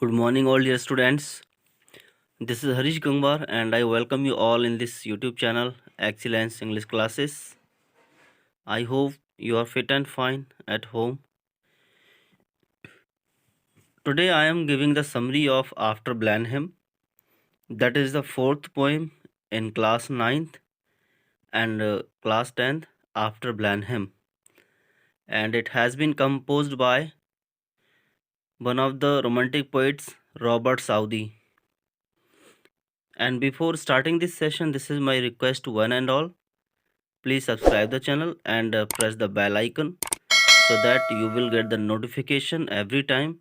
Good morning, all dear students. This is Harish Gangwar, and I welcome you all in this YouTube channel, Excellence English Classes. I hope you are fit and fine at home. Today, I am giving the summary of After Blenheim. That is the fourth poem in class 9th and class 10th After Blenheim, and it has been composed by one of the Romantic poets, Robert Southey. And before starting this session, this is my request to one and all. Please subscribe the channel and press the bell icon so that you will get the notification every time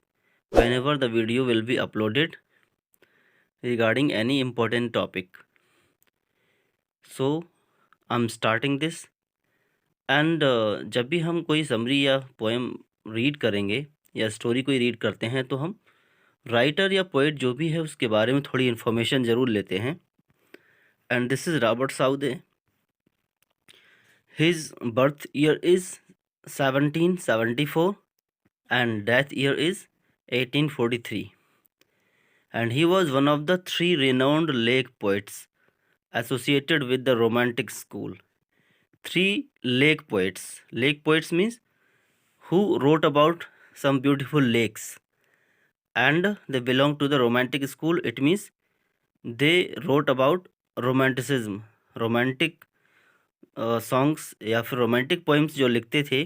whenever the video will be uploaded regarding any important topic. So I'm starting this, and जब भी हम कोई summary या poem read करेंगे या story कोई read करते हैं तो हम राइटर या पोएट जो भी है उसके बारे में थोड़ी इन्फॉर्मेशन ज़रूर लेते हैं. And this is Robert Southey. His birth year is 1774 and death year is 1843. And he was one of the three renowned lake poets associated with the Romantic school. Three lake poets. Lake poets means who wrote about some beautiful lakes. And they belong to the Romantic school. It means they wrote about romanticism. Romantic songs या फिर romantic poems जो लिखते थे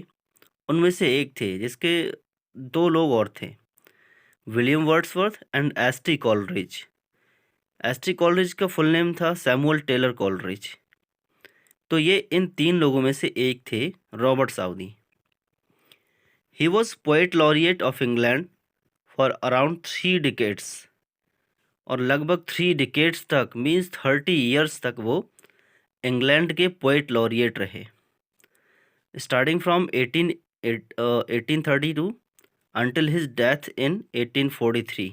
उनमें से एक थे जिसके दो लोग और थे, William Wordsworth and S T. Coleridge. S T. Coleridge का फुल नेम था सैमुअल टेलर कॉलरिज. तो ये इन तीन लोगों में से एक थे Robert Southey. He was poet laureate of England for around 3 decades. और लगभग 3 डिकेड्स तक मीन्स 30 ईयर्स तक वो इंग्लैंड के पोएट लॉरिएट रहे. Starting from 1832 until his death in 1843.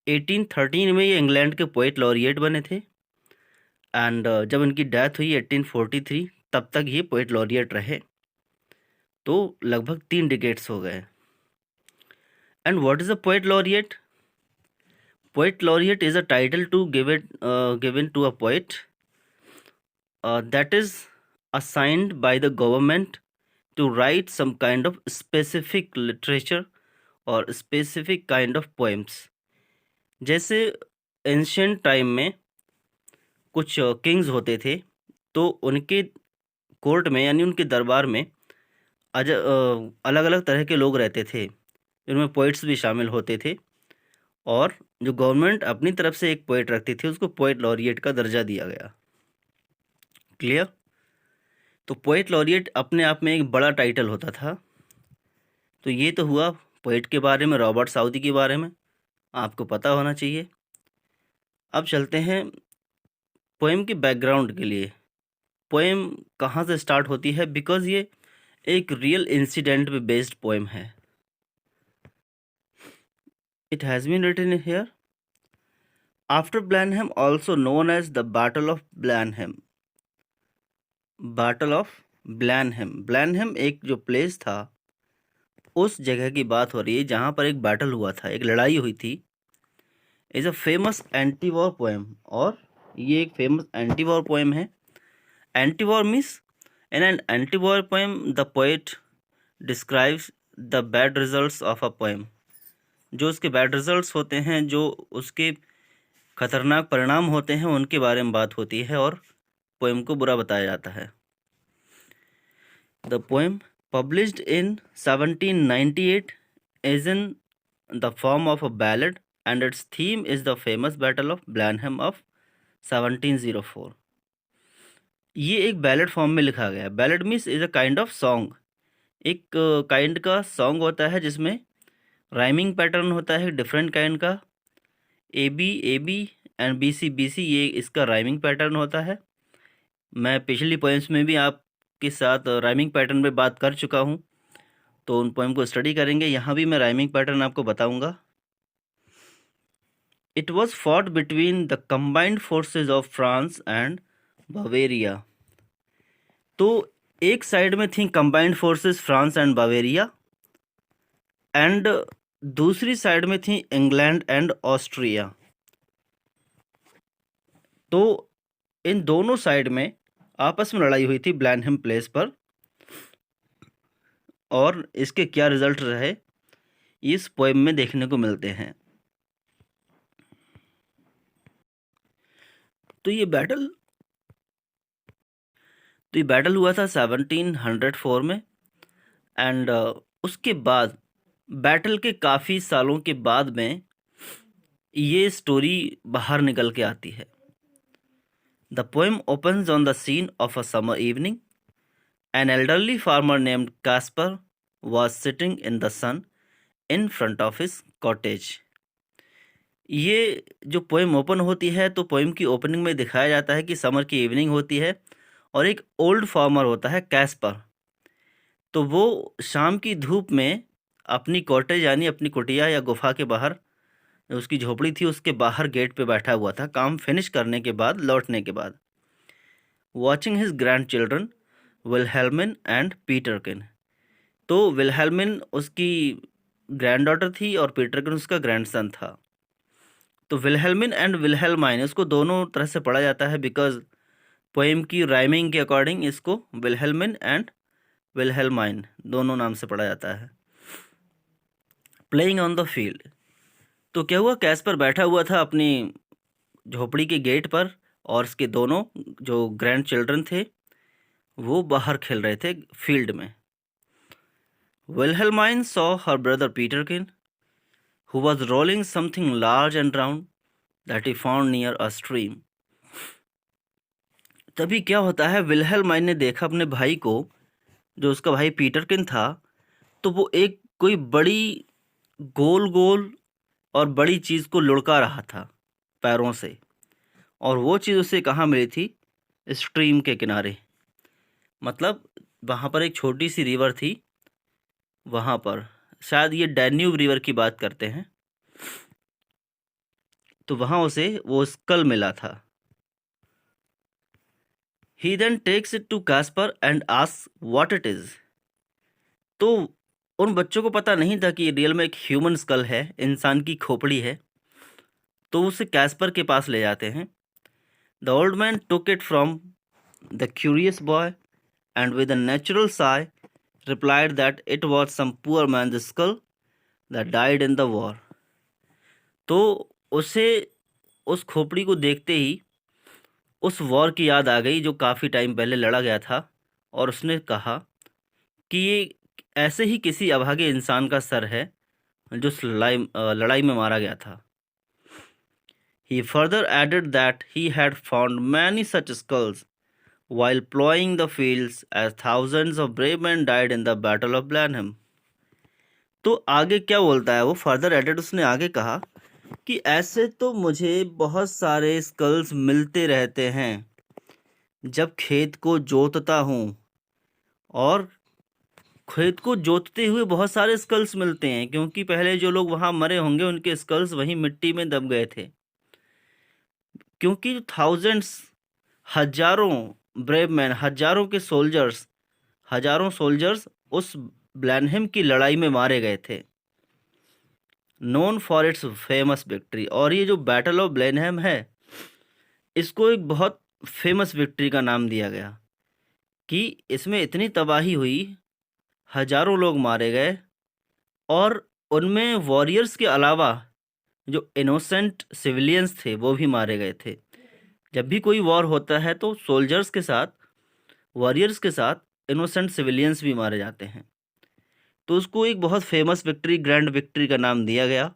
1813 में ये इंग्लैंड के पोएट लॉरिएट बने थे एंड जब उनकी डेथ हुई 1843 तब तक ये पोएट लॉरिएट रहे. तो लगभग 3 डिकेड्स हो गए. And what is a poet laureate? Poet laureate is a title to given to a poet that is assigned by the government to write some kind of specific literature or specific kind of poems. जैसे ancient time में कुछ Kings होते थे तो उनके court में यानी उनके दरबार में अलग अलग तरह के लोग रहते थे, इनमें पोइट्स भी शामिल होते थे. और जो गवर्नमेंट अपनी तरफ से एक पोइट रखती थी उसको पोइट लॉरिएट का दर्जा दिया गया. क्लियर? तो पोएट लॉरिएट अपने आप में एक बड़ा टाइटल होता था. तो ये तो हुआ पोएट के बारे में, रॉबर्ट साउदी के बारे में आपको पता होना चाहिए. अब चलते हैं पोएम के बैकग्राउंड के लिए. पोएम कहाँ से स्टार्ट होती है? बिकॉज ये एक रियल इंसिडेंट पे बेस्ड पोएम है. It has been written here. After Blenheim also known as the battle of Blenheim. Battle of Blenheim. Blenheim एक जो प्लेस था उस जगह की बात हो रही है जहाँ पर एक बैटल हुआ था, एक लड़ाई हुई थी. Is a famous anti war poem. और ये एक फेमस एंटी वॉर पोएम है. Anti war means in an anti war poem the poet describes the bad results of a poem. जो उसके बैड रिजल्ट्स होते हैं, जो उसके खतरनाक परिणाम होते हैं, उनके बारे में बात होती है और पोएम को बुरा बताया जाता है. The poem published in 1798 is in the form of a ballad and its theme is the famous battle of Blenheim of 1704. ये एक बैलेड फॉर्म में लिखा गया है. Ballad means is a kind of song. एक काइंड का song होता है जिसमें राइमिंग पैटर्न होता है डिफरेंट काइंड का. A B and B C ये इसका राइमिंग पैटर्न होता है. मैं पिछली पोएम्स में भी आपके साथ राइमिंग पैटर्न पे बात कर चुका हूँ, तो उन पोएम को स्टडी करेंगे. यहाँ भी मैं राइमिंग पैटर्न आपको बताऊंगा. It was fought between the combined forces of France and Bavaria. तो एक साइड में थी combined forces France and Bavaria, and दूसरी साइड में थी इंग्लैंड एंड ऑस्ट्रिया। तो इन दोनों साइड में आपस में लड़ाई हुई थी ब्लैनहेम प्लेस पर, और इसके क्या रिजल्ट रहे इस पोएम में देखने को मिलते हैं। तो ये बैटल हुआ था 1704 में, एंड उसके बाद बैटल के काफ़ी सालों के बाद में ये स्टोरी बाहर निकल के आती है। The poem opens on the scene of a summer evening. An elderly farmer named Caspar was sitting in the sun in front of his cottage. ये जो पोएम ओपन होती है तो पोएम की ओपनिंग में दिखाया जाता है कि समर की इवनिंग होती है और एक ओल्ड फार्मर होता है कैस्पर। तो वो शाम की धूप में अपनी कॉटेज यानी अपनी कुटिया या गुफा के बाहर, जो उसकी झोपड़ी थी उसके बाहर गेट पे बैठा हुआ था काम फिनिश करने के बाद, लौटने के बाद। Watching his grandchildren Wilhelmine and Peterkin. तो विलहेल्मिन उसकी ग्रैंड डॉटर थी और पीटरकिन उसका ग्रैंडसन था। तो विलहेल्मिन एंड विलहेल्माइन इसको दोनों तरह से पढ़ा जाता है, बिकॉज पोएम की राइमिंग के अकॉर्डिंग इसको विलहेल्मिन एंड विलहेल्माइन दोनों नाम से पढ़ा जाता है। Playing on the field. तो क्या हुआ, कैस्पर बैठा हुआ था अपनी झोपड़ी के गेट पर और उसके दोनों जो ग्रैंड चिल्ड्रन थे वो बाहर खेल रहे थे फील्ड में। Wilhelmine saw her brother Peterkin who was rolling something large and round that he found near a stream. तभी क्या होता है, विल्हेल्माइन ने देखा अपने भाई को, जो उसका भाई पीटरकिन था, तो वो एक कोई बड़ी गोल गोल और बड़ी चीज़ को लुढ़का रहा था पैरों से, और वो चीज़ उसे कहाँ मिली थी, स्ट्रीम के किनारे। मतलब वहाँ पर एक छोटी सी रिवर थी, वहाँ पर शायद ये डैन्यूब रिवर की बात करते हैं, तो वहाँ उसे वो स्कल मिला था। He then takes it to Caspar and asks what it is. तो उन बच्चों को पता नहीं था कि रियल में एक ह्यूमन स्कल है, इंसान की खोपड़ी है, तो उसे कैस्पर के पास ले जाते हैं। The old man took it from the curious boy and with a natural sigh replied that it was some poor man skull that died in the war. तो उसे उस खोपड़ी को देखते ही उस वॉर की याद आ गई जो काफ़ी टाइम पहले लड़ा गया था, और उसने कहा कि ये ऐसे ही किसी अभागे इंसान का सर है जो उस लड़ाई में मारा गया था। He further added that he had found many such skulls while plowing the fields as thousands of brave men died in the Battle of Blenheim. तो आगे क्या बोलता है वो, फर्दर एडेड, उसने आगे कहा कि ऐसे तो मुझे बहुत सारे स्कल्स मिलते रहते हैं जब खेत को जोतता हूँ, और खेत को जोतते हुए बहुत सारे स्कल्स मिलते हैं, क्योंकि पहले जो लोग वहाँ मरे होंगे उनके स्कल्स वहीं मिट्टी में दब गए थे, क्योंकि थाउजेंड्स, हजारों ब्रेव मैन, हजारों सोल्जर्स उस ब्लैनहेम की लड़ाई में मारे गए थे। Known for its famous victory, और ये जो बैटल ऑफ ब्लैनहेम है इसको एक बहुत फेमस विक्ट्री का नाम दिया गया कि इसमें इतनी तबाही हुई, हजारों लोग मारे गए, और उनमें वॉरियर्स के अलावा जो इनोसेंट सिविलियंस थे वो भी मारे गए थे। जब भी कोई वॉर होता है तो सोल्जर्स के साथ, वॉरियर्स के साथ इनोसेंट सिविलियंस भी मारे जाते हैं, तो उसको एक बहुत फेमस विक्ट्री, ग्रैंड विक्ट्री का नाम दिया गया।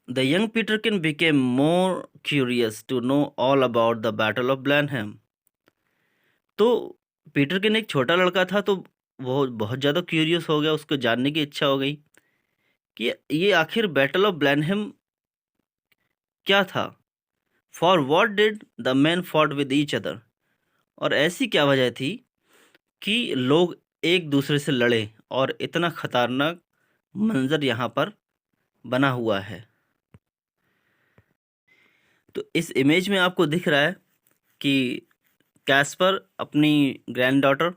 The young Peterkin became more curious to know all about the battle of Blenheim. तो पीटरकिन एक छोटा लड़का था, तो वो बहुत ज़्यादा क्यूरियस हो गया, उसको जानने की इच्छा हो गई कि ये आखिर बैटल ऑफ ब्लैनहेम क्या था। For what did the man fought with each other, और ऐसी क्या वजह थी कि लोग एक दूसरे से लड़े, और इतना खतरनाक मंजर यहाँ पर बना हुआ है। तो इस इमेज में आपको दिख रहा है कि कैस्पर अपनी ग्रैंड डॉटर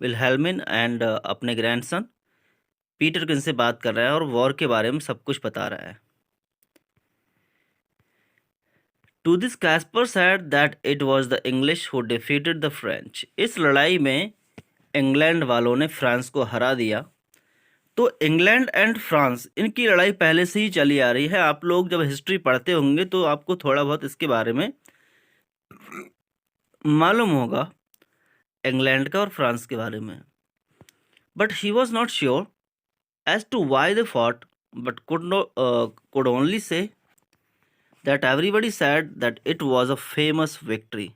विलहेल्मिन एंड अपने ग्रैंडसन पीटर किन से बात कर रहा है और वॉर के बारे में सब कुछ बता रहा है। To this Kaspar said that it was the English who defeated the French. इस लड़ाई में इंग्लैंड वालों ने फ्रांस को हरा दिया। तो इंग्लैंड एंड फ्रांस, इनकी लड़ाई पहले से ही चली आ रही है। आप लोग जब हिस्ट्री पढ़ते होंगे तो आपको थोड़ा बहुत इसके बारे में मालूम होगा, इंग्लैंड का और फ्रांस के बारे में। But he was not sure as to why they fought, but could only say that everybody said that it was a famous victory।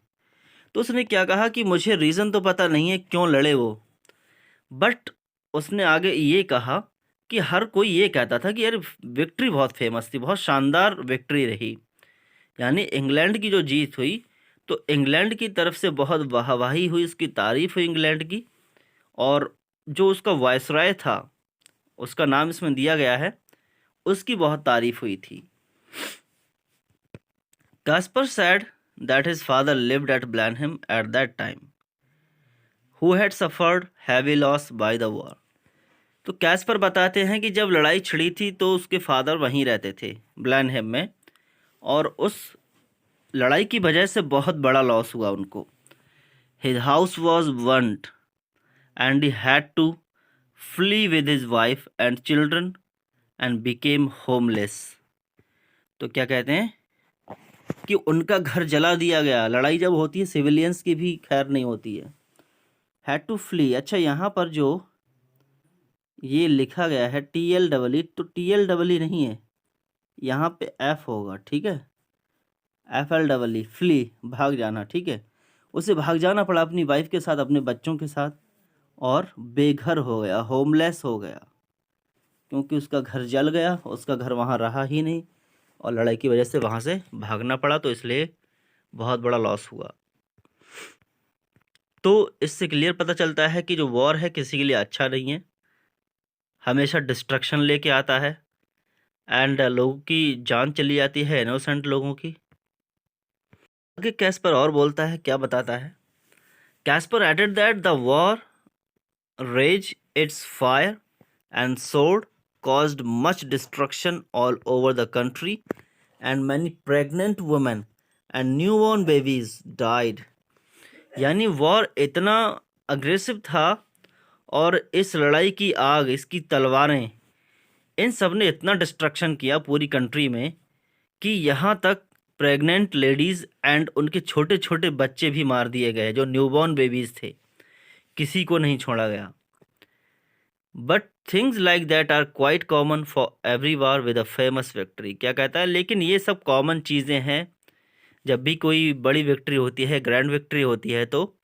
तो उसने क्या कहा कि मुझे रीज़न तो पता नहीं है क्यों लड़े वो, बट उसने आगे ये कहा कि हर कोई ये कहता था कि यार विक्ट्री बहुत फेमस थी, बहुत शानदार विक्ट्री रही। यानी इंग्लैंड की जो जीत हुई तो इंग्लैंड की तरफ से बहुत वाहवाही हुई, उसकी तारीफ हुई इंग्लैंड की। और जो उसका वायसराय था, उसका नाम इसमें दिया गया है, उसकी बहुत तारीफ हुई थी। Caspar said that his father lived at Blenheim at that time, who had suffered heavy loss by the war। तो कैस्पर बताते हैं कि जब लड़ाई छिड़ी थी तो उसके फादर वहीं रहते थे ब्लैनहेम में, और उस लड़ाई की वजह से बहुत बड़ा लॉस हुआ उनको। His house was burnt and he had to flee with his wife and children and became homeless। तो क्या कहते हैं कि उनका घर जला दिया गया। लड़ाई जब होती है सिविलियंस की भी खैर नहीं होती है। हैड टू फ्ली, अच्छा यहाँ पर जो ये लिखा गया है TLEE, तो TLEE नहीं है, यहाँ पे F होगा, ठीक है, FLEE, फ्ली, भाग जाना, ठीक है। उसे भाग जाना पड़ा अपनी वाइफ के साथ, अपने बच्चों के साथ, और बेघर हो गया, होमलेस हो गया, क्योंकि उसका घर जल गया, उसका घर वहाँ रहा ही नहीं और लड़ाई की वजह से वहाँ से भागना पड़ा, तो इसलिए बहुत बड़ा लॉस हुआ। तो इससे क्लियर पता चलता है कि जो वॉर है किसी के लिए अच्छा नहीं है, हमेशा डिस्ट्रक्शन लेके आता है एंड लोगों की जान चली जाती है, इनोसेंट लोगों की। आगे कैस्पर और बोलता है, क्या बताता है। Kaspar added that the war rage its fire and sword caused much destruction all over the country and many pregnant women and newborn babies died। यानी वॉर इतना अग्रेसिव था और इस लड़ाई की आग, इसकी तलवारें, इन सब ने इतना डिस्ट्रक्शन किया पूरी कंट्री में कि यहाँ तक प्रेग्नेंट लेडीज़ एंड उनके छोटे छोटे बच्चे भी मार दिए गए, जो न्यूबॉर्न बेबीज़ थे, किसी को नहीं छोड़ा गया। But things like that are quite common for every war with a famous victory. क्या कहता है, लेकिन ये सब कॉमन चीज़ें हैं। जब भी कोई बड़ी विक्ट्री होती है, ग्रैंड विक्ट्री होती है, तो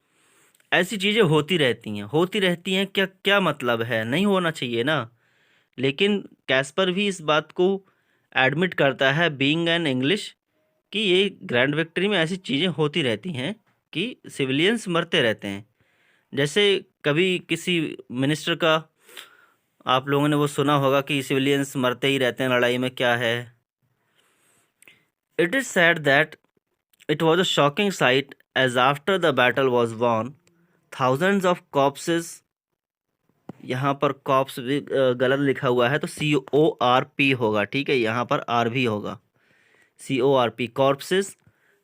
ऐसी चीज़ें होती रहती हैं। क्या क्या मतलब है, नहीं होना चाहिए ना। लेकिन कैस्पर भी इस बात को एडमिट करता है, बीइंग एन इंग्लिश, कि ये ग्रैंड विक्ट्री में ऐसी चीज़ें होती रहती हैं कि सिविलियंस मरते रहते हैं। जैसे कभी किसी मिनिस्टर का आप लोगों ने वो सुना होगा कि सिविलियंस मरते ही रहते हैं लड़ाई में, क्या है। It is said that it was a shocking sight as after the battle was won thousands of corpses. यहाँ पर कॉप्स भी गलत लिखा हुआ है, तो CORP होगा, ठीक है, यहाँ पर R भी होगा, CORP, corpses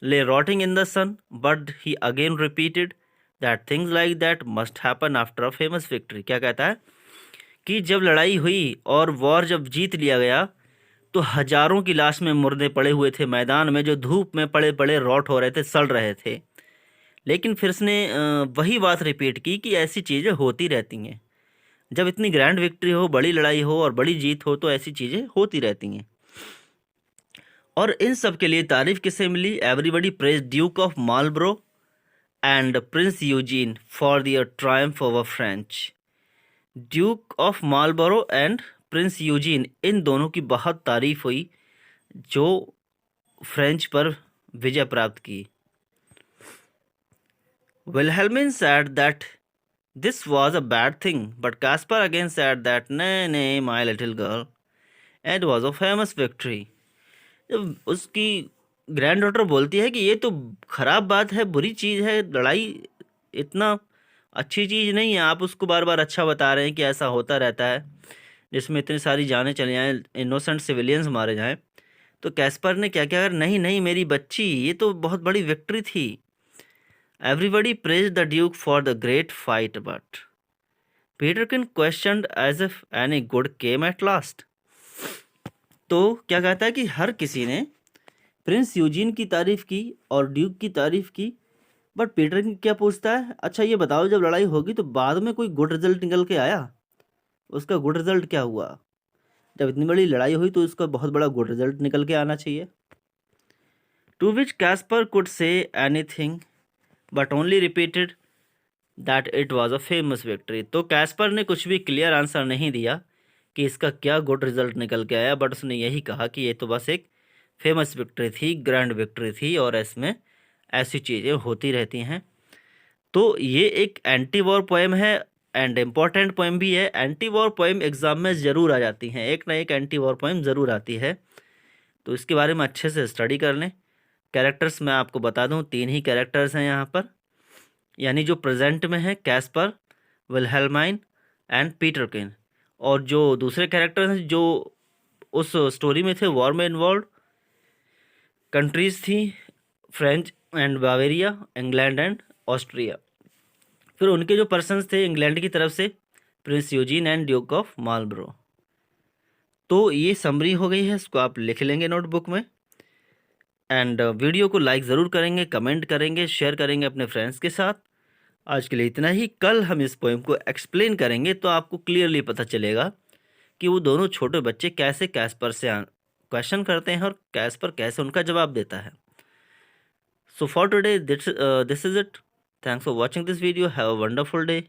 lay rotting in the sun. But he again repeated that things like that must happen after a famous victory. क्या कहता है कि जब लड़ाई हुई और वॉर जब जीत लिया गया तो हजारों की लाश में मुर्दे पड़े हुए थे मैदान में, जो धूप में पड़े पड़े रॉट हो रहे थे, सड़ रहे थे। लेकिन फिर उसने वही बात रिपीट की कि ऐसी चीज़ें होती रहती हैं। जब इतनी ग्रैंड विक्ट्री हो, बड़ी लड़ाई हो और बड़ी जीत हो, तो ऐसी चीज़ें होती रहती हैं। और इन सब के लिए तारीफ किसे मिली? Everybody praise Duke of Marlborough and Prince Eugene for their triumph over French. Duke of Marlborough and Prince Eugene, इन दोनों की बहुत तारीफ हुई जो फ्रेंच पर विजय प्राप्त की। विल्हेल्मिन said that this was a bad thing, but Caspar again said that nay, my little girl, it was a famous victory। जब उसकी ग्रैंड डॉटर बोलती है कि ये तो खराब बात है, बुरी चीज़ है, लड़ाई इतना अच्छी चीज़ नहीं है, आप उसको बार बार अच्छा बता रहे हैं कि ऐसा होता रहता है, जिसमें इतनी सारी जानें चली जाएँ, इनोसेंट सिविलियंस मारे जाएँ, तो कैस्पर ने क्या किया, नहीं नहीं मेरी बच्ची, ये तो बहुत बड़ी विक्ट्री थी। Everybody praise the duke for the great fight, but Peterkin questioned as if any good came at last. तो क्या कहता है कि हर किसी ने प्रिंस यूजीन की तारीफ की और ड्यूक की तारीफ की, बट पीटरकिन क्या पूछता है, अच्छा ये बताओ जब लड़ाई होगी तो बाद में कोई गुड रिजल्ट निकल के आया, उसका गुड रिजल्ट क्या हुआ? जब इतनी बड़ी लड़ाई हुई तो उसका बहुत बड़ा गुड रिजल्ट निकल के आना चाहिए। To which Kaspar could say anything but only repeated that it was a famous victory. तो कैस्पर ने कुछ भी क्लियर आंसर नहीं दिया कि इसका क्या गुड रिजल्ट निकल के आया, बट उसने यही कहा कि ये तो बस एक फेमस विक्ट्री थी, ग्रैंड विक्ट्री थी, और इसमें ऐसी चीज़ें होती रहती हैं। तो ये एक एंटी वॉर पोएम है एंड इम्पॉर्टेंट पोएम भी है। एंटी वॉर पोएम एग्जाम में ज़रूर आ जाती हैं, एक ना एक एंटी वॉर पोएम ज़रूर आती है, तो इसके बारे में अच्छे से स्टडी कर लें। कैरेक्टर्स मैं आपको बता दूं, 3 ही कैरेक्टर्स हैं यहाँ पर, यानी जो प्रेजेंट में है कैस्पर, विल्हेल्माइन एंड पीटरकिन, और जो दूसरे कैरेक्टर्स हैं जो उस स्टोरी में थे वॉर में इन्वॉल्व, कंट्रीज थी French and Bavaria, England and Austria. फिर उनके जो पर्सन्स थे इंग्लैंड की तरफ से Prince Eugene and Duke of Marlborough. तो ये समरी हो गई है, इसको आप लिख लेंगे नोटबुक में, एंड वीडियो को लाइक ज़रूर करेंगे, कमेंट करेंगे, शेयर करेंगे अपने फ्रेंड्स के साथ। आज के लिए इतना ही। कल हम इस पोएम को एक्सप्लेन करेंगे तो आपको क्लियरली पता चलेगा कि वो दोनों छोटे बच्चे कैसे कैस्पर से क्वेश्चन करते हैं और कैस्पर कैसे उनका जवाब देता है। So for today this is it. Thanks for watching this video. Have a wonderful day.